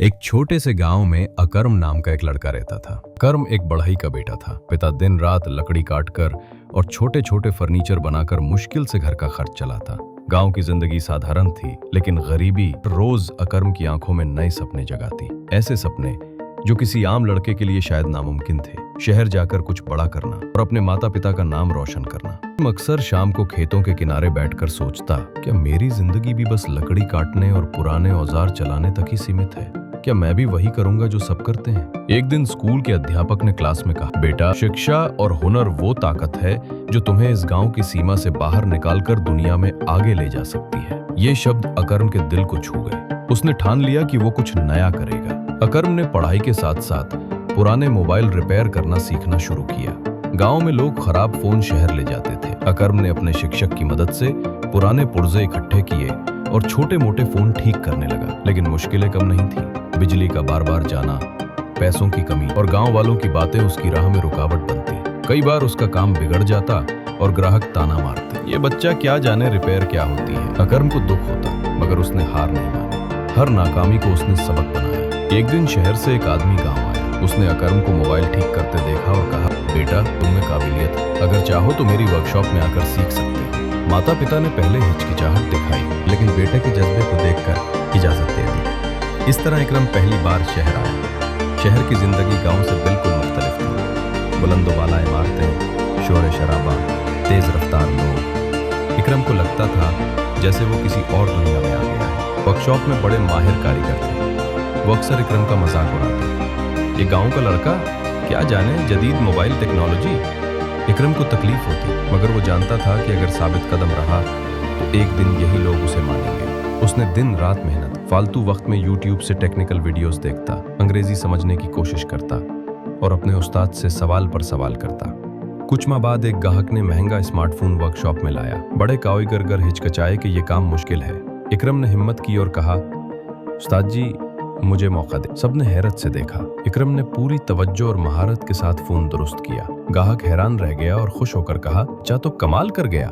एक छोटे से गांव में अकर्म नाम का एक लड़का रहता था। अकर्म एक बढ़ई का बेटा था। पिता दिन रात लकड़ी काटकर और छोटे छोटे फर्नीचर बनाकर मुश्किल से घर का खर्च चलाता। गांव की जिंदगी साधारण थी, लेकिन गरीबी रोज अकर्म की आंखों में नए सपने जगाती। ऐसे सपने जो किसी आम लड़के के लिए शायद नामुमकिन थे। शहर जाकर कुछ बड़ा करना और अपने माता पिता का नाम रोशन करना। अक्सर शाम को खेतों के किनारे बैठकर सोचता, क्या मेरी जिंदगी भी बस लकड़ी काटने और पुराने औजार चलाने तक ही सीमित है? क्या मैं भी वही करूंगा जो सब करते हैं? एक दिन स्कूल के अध्यापक ने क्लास में कहा, बेटा, शिक्षा और हुनर वो ताकत है जो तुम्हें इस गांव की सीमा से बाहर निकालकर दुनिया में आगे ले जा सकती है। ये शब्द अकर्म के दिल को छू गए। उसने ठान लिया कि वो कुछ नया करेगा। अकर्म ने पढ़ाई के साथ साथ पुराने मोबाइल रिपेयर करना सीखना शुरू किया। गांव में लोग खराब फोन शहर ले जाते थे। अकर्म ने अपने शिक्षक की मदद से पुराने पुर्जे इकट्ठे किए और छोटे मोटे फोन ठीक करने लगा। लेकिन मुश्किलें कम नहीं थी। बिजली का बार बार जाना, पैसों की कमी और गांव वालों की बातें उसकी राह में रुकावट बनती। कई बार उसका काम बिगड़ जाता और ग्राहक ताना मारते, ये बच्चा क्या जाने रिपेयर क्या होती है। अकर्म को दुख होता, मगर उसने हार नहीं मानी। हर नाकामी को उसने सबक बनाया। एक दिन शहर से एक आदमी गांव आया। उसने अकर्म को मोबाइल ठीक करते देखा और कहा, बेटा, तुम में काबिलियत है, अगर चाहो तो मेरी वर्कशॉप में आकर सीख सकते हो। माता पिता ने पहले हिचकिचाहट दिखाई, लेकिन बेटे के जज्बे को देखकर इजाजत दे दी। इस तरह इकरम पहली बार शहर आया। शहर की जिंदगी गांव से बिल्कुल मुख्तलिफ थी। बुलंदोबाला इमारतें, शोर शराबा, तेज रफ्तार लोग। इकरम को लगता था जैसे वो किसी और दुनिया में आ गया है। वर्कशॉप में बड़े माहिर कारीगर थे। वो अक्सर इकरम का मजाक उड़ाते, ये गांव का लड़का क्या जाने जदीद मोबाइल टेक्नोलॉजी। इकरम को तकलीफ होती, मगर वो जानता था कि अगर साबित कदम रहा तो एक दिन यही लोग उसे मानेंगे। उसने दिन रात मेहनत, फालतू वक्त में यूट्यूब से टेक्निकल वीडियोस देखता, अंग्रेजी समझने की कोशिश करता और अपने उस्ताद से सवाल पर सवाल करता। कुछ माह बाद एक ग्राहक ने महंगा स्मार्टफोन वर्कशॉप में लाया। बड़े कारीगर हिचकिचाए कि ये काम मुश्किल है। इकरम ने हिम्मत की और कहा, उस्ताद जी, मुझे मौका दे। सबने हैरत से देखा। इकरम ने पूरी तवज्जो और महारत के साथ फोन दुरुस्त किया। ग्राहक हैरान रह गया और खुश होकर कहा, अच्छा तो कमाल कर गया।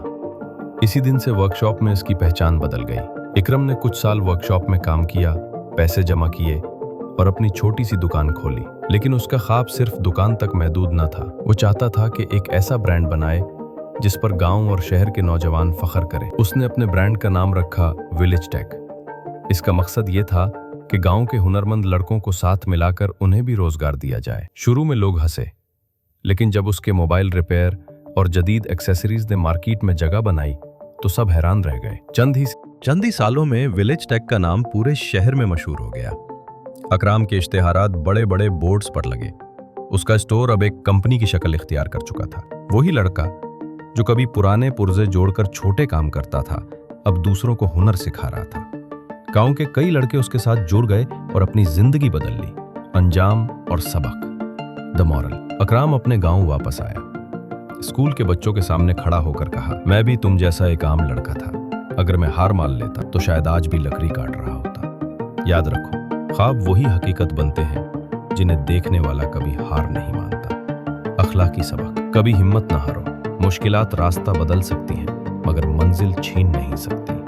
इसी दिन से वर्कशॉप में इसकी पहचान बदल गई। इकरम ने कुछ साल वर्कशॉप में काम किया, पैसे जमा किए और अपनी छोटी सी दुकान खोली। लेकिन उसका ख्वाब सिर्फ दुकान तक महदूद न था। वो चाहता था कि एक ऐसा ब्रांड बनाए जिस पर गांव और शहर के नौजवान फख्र करें। उसने अपने ब्रांड का नाम रखा विलेज टेक। इसका मकसद ये था कि गांव के हुनरमंद लड़कों को साथ मिलाकर उन्हें भी रोजगार दिया जाए। शुरू में लोग हंसे, लेकिन जब उसके मोबाइल रिपेयर और जदीद एक्सेसरीज ने मार्केट में जगह बनाई तो सब हैरान रह गए। चंद ही सालों में विलेज टेक का नाम पूरे शहर में मशहूर हो गया। अकराम के इश्तेहारात बड़े बड़े बोर्ड्स पर लगे। उसका स्टोर अब एक कंपनी की शक्ल इख्तियार कर चुका था। वही लड़का जो कभी पुराने पुर्जे जोड़कर छोटे काम करता था, अब दूसरों को हुनर सिखा रहा था। गांव के कई लड़के उसके साथ जुड़ गए और अपनी जिंदगी बदल ली। अंजाम और सबक, द मॉरल। अकराम अपने गांव वापस आया। स्कूल के बच्चों के सामने खड़ा होकर कहा, मैं भी तुम जैसा एक आम लड़का था। अगर मैं हार मान लेता तो शायद आज भी लकड़ी काट रहा होता। याद रखो, ख्वाब वही हकीकत बनते हैं जिन्हें देखने वाला कभी हार नहीं मानता। अखलाकी सबक, कभी हिम्मत न हारो। मुश्किलात रास्ता बदल सकती हैं, मगर मंजिल छीन नहीं सकती।